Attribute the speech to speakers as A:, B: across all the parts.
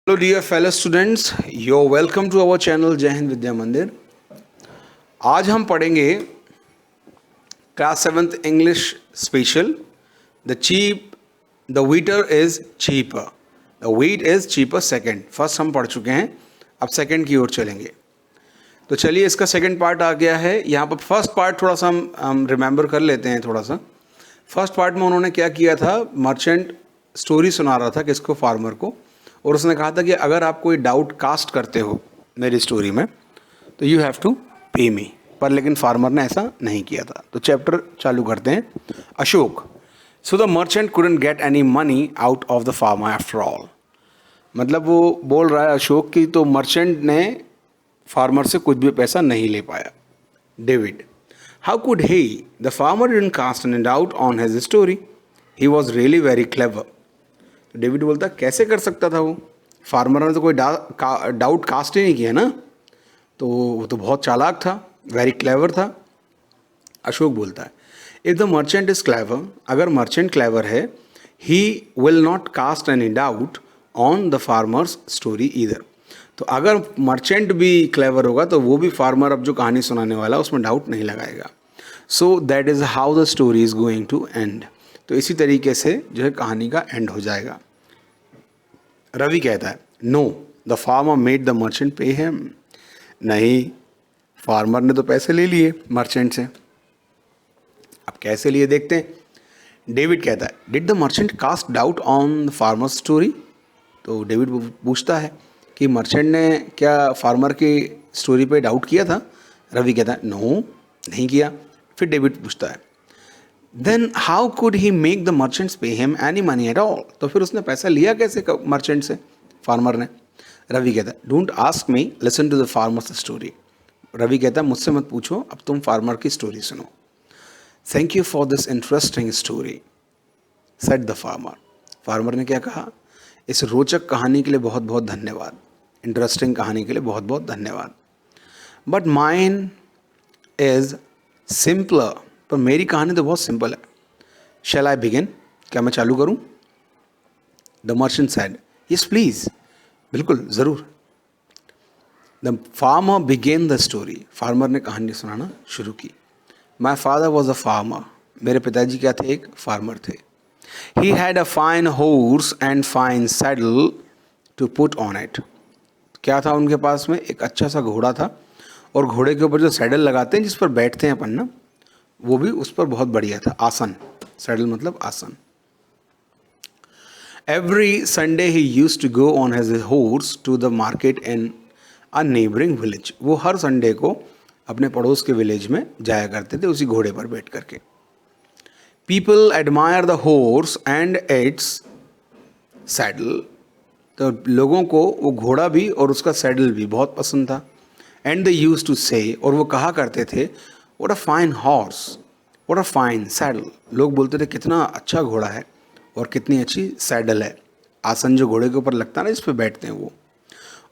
A: Hello dear fellow students, you're welcome to our channel जय हिंद विद्या मंदिर। आज हम पढ़ेंगे class seventh English special. The वीटर is cheaper, the wheat is cheaper second. First हम पढ़ चुके हैं, अब सेकंड की ओर चलेंगे। तो चलिए, इसका सेकंड पार्ट आ गया है। यहाँ पर फर्स्ट पार्ट थोड़ा सा हम रिमेंबर कर लेते हैं थोड़ा सा। फर्स्ट पार्ट में उन्होंने क्या किया था, मर्चेंट स्टोरी सुना रहा था किसको, फार्मर को, और उसने कहा था कि अगर आप कोई डाउट कास्ट करते हो मेरी स्टोरी में तो यू हैव टू पे मी। पर लेकिन फार्मर ने ऐसा नहीं किया था। तो चैप्टर चालू करते हैं। Ashok, so the merchant couldn't get any money out of the farmer after all. मतलब वो बोल रहा है अशोक की, तो मर्चेंट ने फार्मर से कुछ भी पैसा नहीं ले पाया। David, how could he, the farmer didn't cast any doubt on his story, he was really very clever. David बोलता कैसे कर सकता था वो, फार्मर ने तो कोई डाउट कास्ट ही नहीं किया ना, तो वो तो बहुत चालाक था, वेरी क्लेवर था। अशोक बोलता है if the merchant is clever, अगर मर्चेंट क्लेवर है, he will not cast any doubt on the farmer's story either. तो अगर मर्चेंट भी क्लेवर होगा तो वो भी फार्मर अब जो कहानी सुनाने वाला उसमें डाउट नहीं लगाएगा। So that is how the story is going to end. तो इसी तरीके से जो है कहानी का एंड हो जाएगा। रवि कहता है no, the farmer made the merchant pay him. नहीं, फार्मर ने तो पैसे ले लिए मर्चेंट से। अब कैसे लिए देखते हैं। डेविड कहता है did the merchant cast doubt on the farmer story. तो डेविड पूछता है कि मर्चेंट ने क्या फार्मर की स्टोरी पे डाउट किया था। रवि कहता है नो, नहीं किया। फिर डेविड पूछता है then how could he make the merchants pay him any money at all. तो फिर उसने पैसा लिया कैसे मर्चेंट से, फार्मर ने। रवि कहता है don't ask me, listen to the farmer's story. Ravi कहता है मुझसे मत पूछो, अब तुम फार्मर की स्टोरी सुनो। Thank you for this interesting story, said the farmer. Farmer ने क्या कहा, इस रोचक कहानी के लिए बहुत बहुत धन्यवाद, इंटरेस्टिंग कहानी के लिए बहुत बहुत धन्यवाद। बट माइन इज सिंपलर, पर मेरी कहानी तो बहुत सिंपल है। शैल आई बिगिन, क्या मैं चालू करूं। The merchant said yes please, बिल्कुल ज़रूर। The farmer began the story, farmer ने कहानी सुनाना शुरू की। My father was a farmer, मेरे पिताजी क्या थे, एक फार्मर थे। He had a fine horse and fine saddle to put on it. क्या था उनके पास में, एक अच्छा सा घोड़ा था, और घोड़े के ऊपर जो सैडल लगाते हैं जिस पर बैठते हैं अपन ना, वो भी उस पर बहुत बढ़िया था, आसन। सैडल मतलब आसन। Every Sunday he used to go on his horse to the market in a neighbouring village. वो हर संडे को अपने पड़ोस के विलेज में जाया करते थे उसी घोड़े पर बैठ करके। People admire the horse and it's saddle. तो लोगों को वो घोड़ा भी और उसका सैडल भी बहुत पसंद था। एंड दे यूज टू से, और वो कहा करते थे what a fine horse, what a fine saddle. लोग बोलते थे कितना अच्छा घोड़ा है और कितनी अच्छी सैडल है, आसन जो घोड़े के ऊपर लगता है ना, इस पर बैठते हैं वो।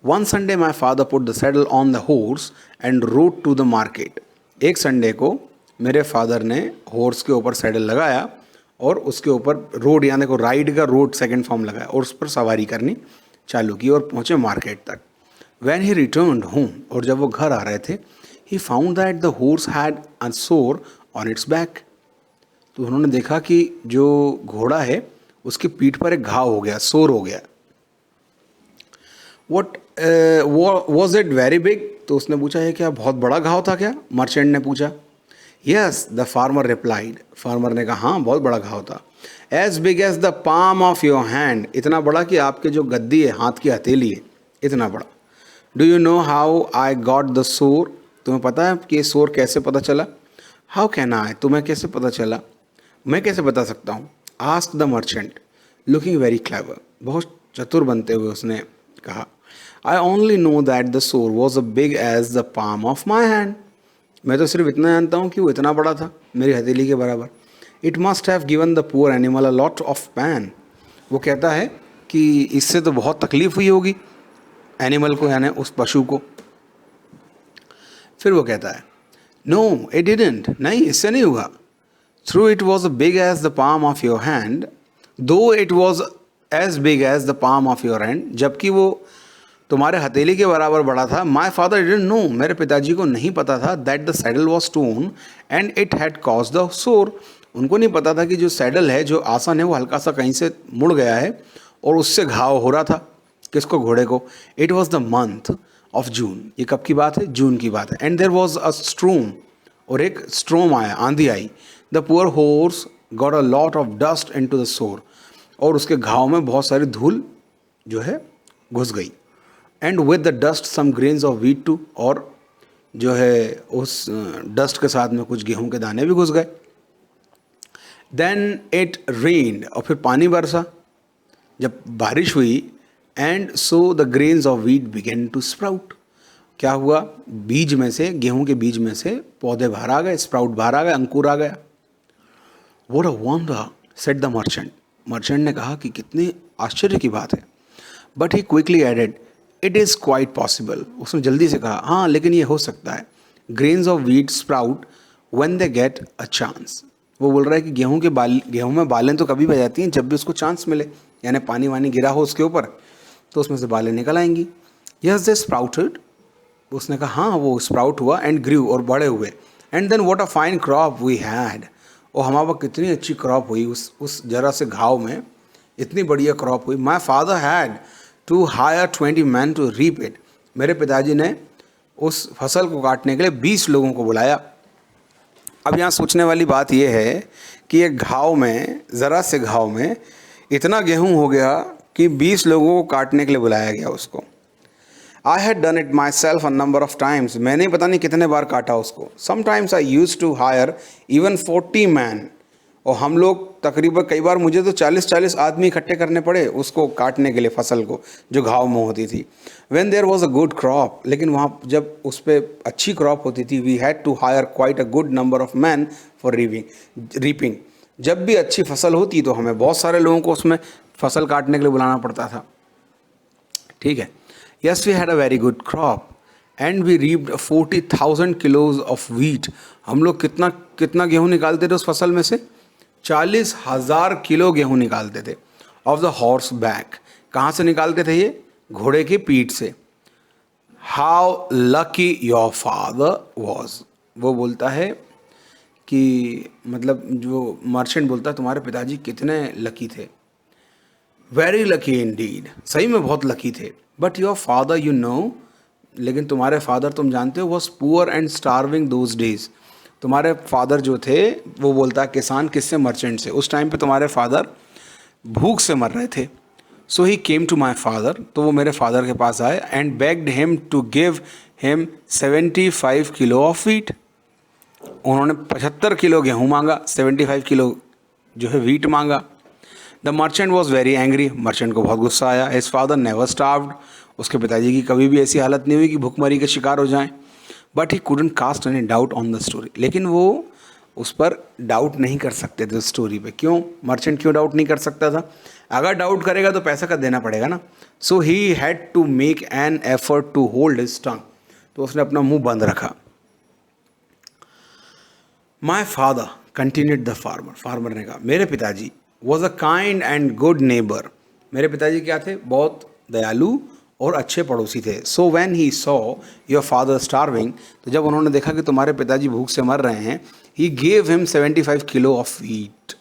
A: One Sunday my father put the saddle on the horse and rode to the market. एक संडे को मेरे फादर ने हॉर्स के ऊपर सैडल लगाया और उसके ऊपर रोड, यानी को राइड का रोड सेकंड फॉर्म लगाया, और उस पर सवारी करनी चालू की और पहुँचे मार्केट तक। वैन ही रिटर्न होम, और जब वो घर आ रहे थे, he found that the horse had अ सोर ऑन इट्स बैक। तो उन्होंने देखा कि जो घोड़ा है उसकी पीठ पर एक घाव हो गया, सोर हो गया। What was it very big. तो उसने पूछा है क्या बहुत बड़ा घाव था क्या, मर्चेंट ने पूछा। Yes, the farmer replied, farmer ने कहा हाँ बहुत बड़ा घाव था। As big as the palm of your hand, इतना बड़ा कि आपके जो गद्दी है, हाथ की हथेली है, इतना बड़ा। Do you know how I got the सोर, तुम्हें पता है कि सोर कैसे पता चला। हाउ कैन आई, तुम्हें कैसे पता चला, मैं कैसे बता सकता हूँ। Ask the merchant, looking very clever, बहुत चतुर बनते हुए उसने कहा। I only know that the sore was a big as the palm of my hand, मैं तो सिर्फ इतना जानता हूँ कि वो इतना बड़ा था, मेरी हथेली के बराबर। It must have given the poor animal a lot of pan, वो कहता है कि इससे तो बहुत तकलीफ हुई होगी एनिमल को, यानी उस पशु को। फिर वो कहता है नो इट डिडंट, नहीं इससे नहीं हुआ। Through it was big as the palm of your hand, though it was as big as the palm of your hand, जबकि वो तुम्हारे हथेली के बराबर बड़ा था. माई फादर डिडंट नो, मेरे पिताजी को नहीं पता था, that the saddle was torn and it had cause the सोर. उनको नहीं पता था कि जो सैडल है, जो आसन है, वो हल्का सा कहीं से मुड़ गया है और उससे घाव हो रहा था. किसको? घोड़े को. It was the month of June. ये कब की बात है? जून की बात है. And there was a storm, और एक स्ट्रोम आया, आंधी आई. The poor horse got a lot of dust into the sore, और उसके घाव में बहुत सारी धूल जो है घुस गई. And with the dust some grains of wheat too, और जो है उस डस्ट के साथ में कुछ गेहूं के दाने भी घुस गए. देन इट रेन्ड, और फिर पानी बरसा, जब बारिश हुई. And so the grains of wheat began to sprout. क्या हुआ? बीज में से, गेहूं के बीज में से पौधे बाहर आ गए, स्प्राउट बाहर आ गए, अंकुर आ गया. What a wonder, said the merchant. Merchant ने कहा कि कितनी आश्चर्य की बात है. But he quickly added, it is quite possible. उसने जल्दी से कहा, हाँ लेकिन ये हो सकता है. Grains of wheat sprout when they get a chance. वो बोल रहा है कि गेहूं में बालें तो कभी बह जाती हैं जब भी उसको चांस मिले, यानी पानी वानी गिरा हो उसके ऊपर तो उसमें से बालें निकल आएंगी. Yes they sprouted. उसने कहा हाँ वो स्प्राउट हुआ. एंड ग्रू, और बड़े हुए. And then what a fine crop we had. और हमारे पास कितनी अच्छी क्रॉप हुई उस जरा से घाव में, इतनी बढ़िया क्रॉप हुई. My father had to hire 20 man to reap it. मेरे पिताजी ने उस फसल को काटने के लिए 20 लोगों को बुलाया. अब यहाँ सोचने वाली बात यह है कि एक घाव में, ज़रा से घाव में इतना गेहूं हो गया कि 20 लोगों को काटने के लिए बुलाया गया उसको. I had done it myself a number of times. मैंने पता नहीं कितने बार काटा उसको. Sometimes I use to hire even 40 man. और हम लोग तकरीबन, कई बार मुझे तो 40-40 आदमी इकट्ठे करने पड़े उसको काटने के लिए, फसल को जो घाव में होती थी. When there was a good crop, लेकिन वहाँ जब उस पर अच्छी क्रॉप होती थी, we had to hire quite a good number of man for reaping. जब भी अच्छी फसल होती तो हमें बहुत सारे लोगों को उसमें फसल काटने के लिए बुलाना पड़ता था. ठीक है. Yes we had a very good crop and we reaped 40,000 kilos of wheat. हम लोग कितना गेहूँ निकालते थे उस फसल में से? 40,000 किलो गेहूँ निकालते थे. Of the horse back. कहाँ से निकालते थे ये? घोड़े की पीठ से. How lucky your father was. वो बोलता है कि मतलब जो मर्चेंट बोलता है तुम्हारे पिताजी कितने लकी थे. वेरी लकी इंडीड, सही में बहुत लकी थे. But your father you know, लेकिन तुम्हारे फादर तुम जानते हो, was poor and starving those days. तुम्हारे फादर जो थे, वो बोलता है किसान किससे? मर्चेंट से. उस टाइम पे तुम्हारे फादर भूख से मर रहे थे. सो ही केम टू माई फादर, तो वो मेरे फादर के पास आए. And begged him to give him 75 kilo of wheat. उन्होंने 75 किलो गेहूँ मांगा, 75 किलो जो है व्हीट मांगा. The merchant was very angry. Merchant को बहुत गुस्सा आया. His father never starved. उसके पिताजी की कभी भी ऐसी हालत नहीं हुई कि भूखमरी के शिकार हो जाएं. But he couldn't cast any doubt on the story. लेकिन वो उस पर डाउट नहीं कर सकते थे उस स्टोरी पे. क्यों? मर्चेंट क्यों डाउट नहीं कर सकता था? अगर डाउट करेगा तो पैसा का देना पड़ेगा ना. So he had to make an effort to hold his tongue. तो उसने अपना मुंह बंद रखा. My father continued the farmer. Farmer ने कहा मेरे पिताजी was a kind and good neighbour. मेरे पिताजी क्या थे? बहुत दयालु और अच्छे पड़ोसी थे. So when he saw your father starving, तो जब उन्होंने देखा कि तुम्हारे पिताजी भूख से मर रहे हैं, he gave him 75 kilo of wheat.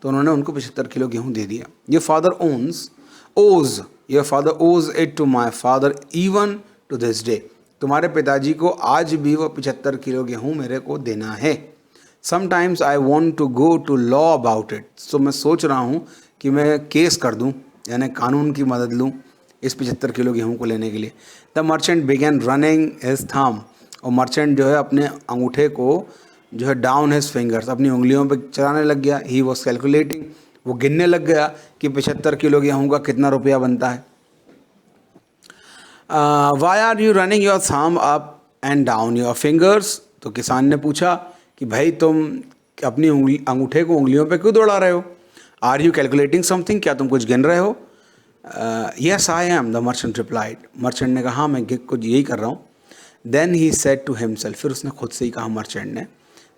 A: तो उन्होंने उनको 75 किलो गेहूँ दे दिया. Your father your father owes it to my father even to this day. तुम्हारे पिताजी को आज भी वो 75 किलो गेहूँ मेरे को देना है. Sometimes I want to go to law about it. सो मैं सोच रहा हूँ कि मैं केस कर दूँ, यानी कानून की मदद लूँ इस 75 किलो गेहूँ को लेने के लिए. The merchant began running his thumb. और मर्चेंट जो है अपने अंगूठे को जो है डाउन हिज फिंगर्स, अपनी उंगलियों पे चलाने लग गया. He was calculating. वो गिनने लग गया कि 75 किलो गेहूँ का कितना रुपया बनता है. Why are you running your thumb up and down your fingers. तो किसान ने पूछा कि भाई तुम अपनी अंगूठे को उंगलियों पे क्यों दौड़ा रहे हो? Are you calculating something. क्या तुम कुछ गिन रहे हो? Yes I am, the merchant replied. Merchant ने कहा हाँ मैं कुछ यही कर रहा हूँ. Then he said to himself. फिर उसने खुद से ही कहा मर्चेंट ने,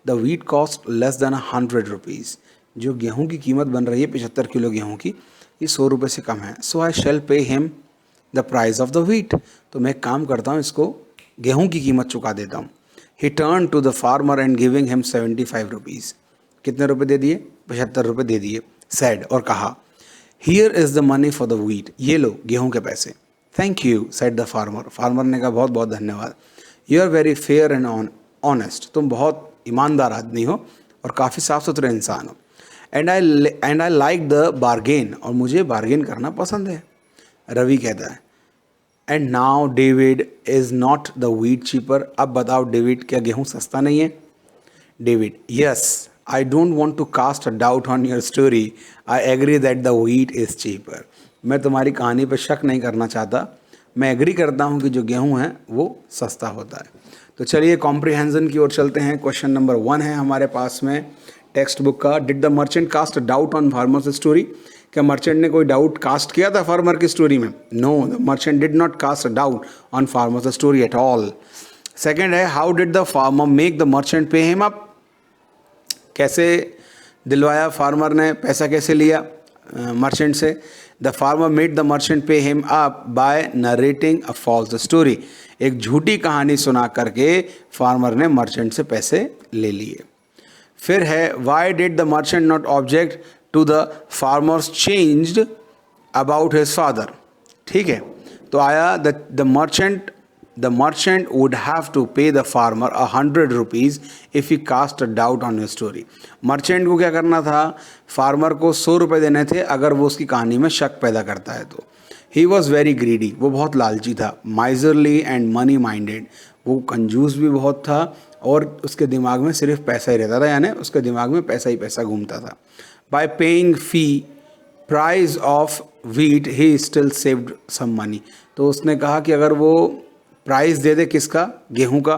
A: the wheat cost less than 100 rupees. जो गेहूँ की कीमत बन रही है 75 किलो गेहूँ की, ये 100 रुपये से कम है, सो I shall pay him the price of the wheat, तो मैं एक काम करता हूँ, इसको गेहूँ की कीमत चुका देता हूँ। He turn to the farmer and giving him 75 rupees, कितने रुपए दे दिए? 75 रुपये दे दिए। सैड, और कहा, here is the money for the wheat, ये लो गेहूँ के पैसे। Thank you said the farmer, farmer ने कहा बहुत बहुत धन्यवाद। You are very fair and honest, तुम बहुत ईमानदार आदमी हो और काफ़ी साफ़ सुथरे इंसान हो। And I like the bargain, और मुझे बार्गेन करना पसंद है। रवि कहता है, and now David is not the wheat cheaper, अब बताओ डेविड, क्या गेहूँ सस्ता नहीं है? David, yes, I don't want to cast a doubt on your story, I agree that the wheat is cheaper. मैं तुम्हारी कहानी पर शक नहीं करना चाहता, मैं एग्री करता हूँ कि जो गेहूँ है वो सस्ता होता है। तो चलिए कॉम्प्रिहेंशन की ओर चलते हैं। क्वेश्चन नंबर 1 है हमारे पास में टेक्स्ट बुक का, did the merchant cast doubt on farmer's story, क्या मर्चेंट ने कोई डाउट कास्ट किया था फार्मर की स्टोरी में? No, the merchant did not cast doubt on farmer's story at all. Second है, how did the farmer make the merchant pay him up, कैसे दिलवाया फार्मर ने, पैसा कैसे लिया मर्चेंट से? The farmer made the merchant pay him up by narrating a false story, एक झूठी कहानी सुना करके फार्मर ने मर्चेंट से पैसे ले लिए। फिर है, why did the merchant not object to the farmer's changed about his father, ठीक है, तो आया the merchant would have to pay the farmer 100 rupees if he cast a doubt on his story। Merchant को क्या करना था? Farmer को 100 रुपये देने थे अगर वो उसकी कहानी में शक पैदा करता है तो। ही वॉज वेरी ग्रीडी, वो बहुत लालची था। माइजरली एंड मनी माइंडेड, वो कंजूस भी बहुत था और उसके दिमाग में सिर्फ पैसा ही रहता था, यानी उसके दिमाग में पैसा ही पैसा घूमता था। By paying fee price of wheat he still saved some money, तो उसने कहा कि अगर वो प्राइस दे दे किसका? गेहूं का,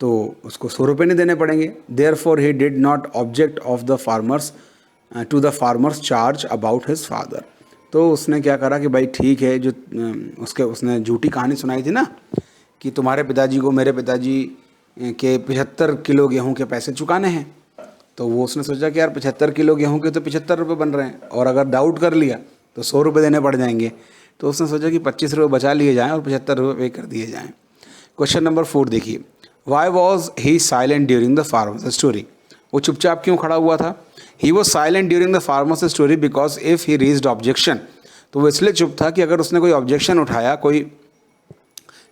A: तो उसको 100 रुपये नहीं देने पड़ेंगे। Therefore he did not object of the farmer's to the farmer's charge about his father, तो उसने क्या करा कि भाई ठीक है, जो उसने झूठी कहानी सुनाई थी ना कि तुम्हारे पिताजी को मेरे पिताजी के 75 किलो गेहूं के पैसे चुकाने हैं, तो वो उसने सोचा कि यार 75 किलो गेहूं के तो 75 रुपये बन रहे हैं, और अगर डाउट कर लिया तो 100 रुपये देने पड़ जाएंगे, तो उसने सोचा कि 25 रुपये बचा लिए जाएँ और 75 रुपये पे कर दिए जाएँ। क्वेश्चन नंबर 4 देखिए, why was he silent during the farmer's story, वो चुपचाप क्यों खड़ा हुआ था? He was silent during the farmer's story because if he raised objection, तो वो इसलिए चुप था कि अगर उसने कोई ऑब्जेक्शन उठाया, कोई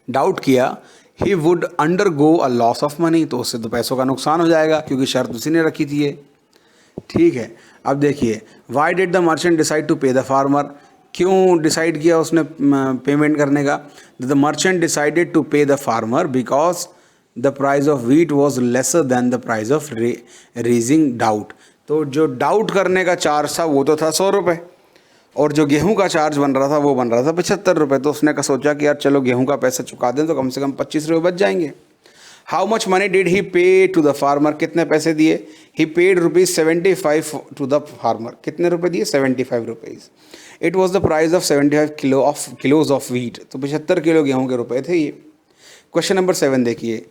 A: डाउट किया, he would undergo a loss of money, तो उससे तो पैसों का नुकसान हो जाएगा क्योंकि शर्त उसी ने रखी थी ये, ठीक है। अब देखिए, why did the merchant decide to pay the farmer, क्यों डिसाइड किया उसने पेमेंट करने का? The merchant decided to pay the farmer because the price of wheat was lesser than the price of raising doubt, तो जो doubt करने का charge था वो तो था 100 रुपये, और जो गेहूं का चार्ज बन रहा था वो बन रहा था 75 रुपये, तो उसने सोचा कि यार चलो गेहूं का पैसा चुका दें तो कम से कम 25 रुपये बच जाएंगे। How much money did he पे टू द फार्मर, कितने पैसे दिए? ही पेड ₹75 टू द फार्मर, कितने रुपए दिए? 75 rupees. It was the price of 75 kilos of wheat, तो 75 किलो गेहूं के रुपए थे ये। क्वेश्चन नंबर 7 देखिए,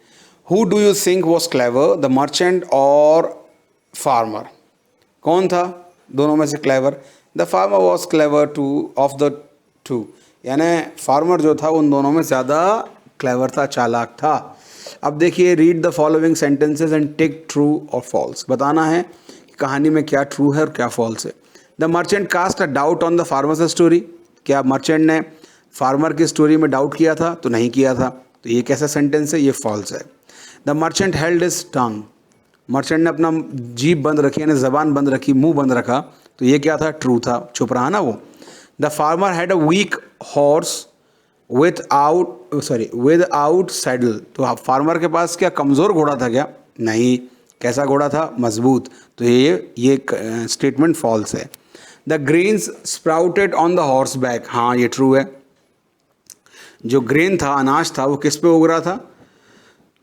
A: who do you think was clever, the merchant और फार्मर, कौन था दोनों में से clever? The farmer was clever of the two, यानी फार्मर जो था उन दोनों में ज़्यादा क्लेवर था, चालाक था। अब देखिए, read the following sentences and take true और फॉल्स, बताना है कि कहानी में क्या ट्रू है और क्या फॉल्स है। The merchant cast a doubt on the farmer's story, क्या मर्चेंट ने फार्मर की स्टोरी में डाउट किया था? तो नहीं किया था, तो ये कैसा सेंटेंस है? ये फॉल्स है। The merchant held his tongue, merchant ने अपना जीभ बंद रखी, यानी ज़बान बंद रखी, मुंह बंद रखा, तो ये क्या था? ट्रू था, चुप रहा ना वो। The farmer had a weak horse without saddle, तो फार्मर के पास क्या कमज़ोर घोड़ा था क्या? नहीं, कैसा घोड़ा था? मजबूत, तो ये स्टेटमेंट फॉल्स है। The grains sprouted on the horse back, हाँ ये ट्रू है। जो ग्रेन था, अनाज था, वो किस पे उग रहा था?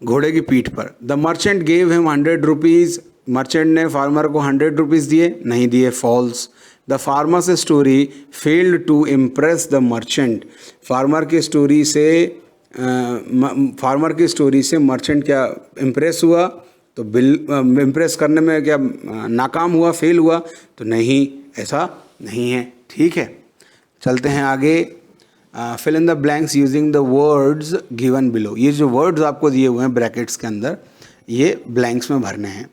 A: घोड़े की पीठ पर। The merchant gave him 100 rupees, merchant ने फार्मर को 100 रुपीज़ दिए, नहीं दिए, false. The farmer's story failed to impress the merchant, farmer की स्टोरी से मर्चेंट क्या इम्प्रेस हुआ? तो इम्प्रेस करने में क्या नाकाम हुआ, फेल हुआ? तो नहीं, ऐसा नहीं है, ठीक है, चलते हैं आगे। Fill in the blanks using the words given below. ये जो वर्ड्स आपको दिए हुए हैं ब्रैकेट्स के अंदर, ये ब्लैंक्स में भरने हैं।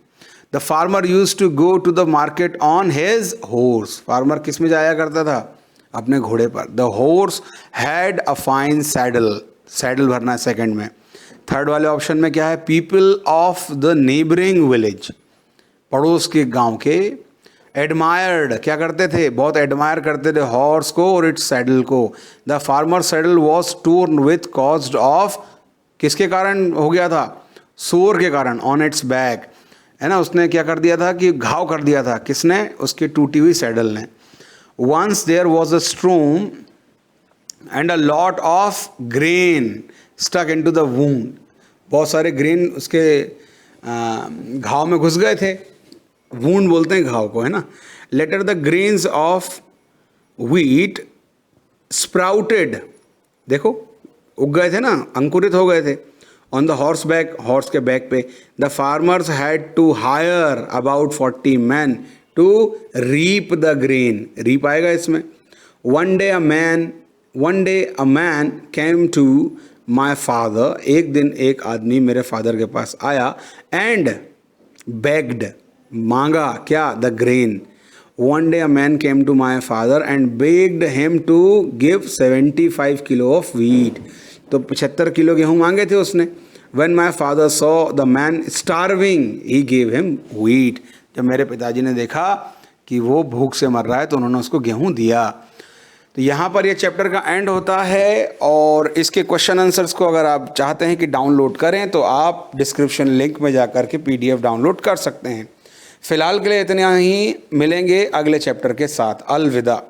A: The farmer use to go to the market on his horse. Farmer किस में जाया करता था? अपने घोड़े पर। The horse had a fine saddle. Saddle भरना है सेकंड में। थर्ड वाले ऑप्शन में क्या है? People of the neighbouring village, पड़ोस के गांव के। एडमायर्ड, क्या करते थे? बहुत एडमायर करते थे हॉर्स को और इट्स सैडल को। The farmer saddle was torn with caused of, किसके कारण हो गया था? सोर के कारण। ऑन इट्स बैक, है ना, उसने क्या कर दिया था कि घाव कर दिया था। किसने? उसकी टूटी हुई सैडल ने। Once there was a storm and a lot of grain stuck into the wound. बहुत सारे ग्रेन उसके घाव में घुस गए थे। वूंड बोलते हैं घाव को, है ना। Later the grains of wheat sprouted, देखो उग गए थे ना, अंकुरित हो गए थे। On the horse back, horse के बैक पे। The farmers had to hire about 40 man to reap the grain. Reap आएगा इसमें। One day a man came to my father. एक दिन एक आदमी मेरे फादर के पास आया। एंड बेग्ड, मांगा क्या? The grain. One day a man came to my father and begged him to give 75 kilo of wheat. तो 75 किलो गेहूँ मांगे थे उसने। When my father saw the man starving, he gave him wheat. जब मेरे पिताजी ने देखा कि वो भूख से मर रहा है तो उन्होंने उसको गेहूँ दिया। तो यहाँ पर ये चैप्टर का एंड होता है। और इसके क्वेश्चन आंसर्स को अगर आप चाहते हैं कि डाउनलोड करें तो आप डिस्क्रिप्शन लिंक में जाकर के PDF डाउनलोड कर सकते हैं। फिलहाल के लिए इतना ही, मिलेंगे अगले चैप्टर के साथ। अलविदा।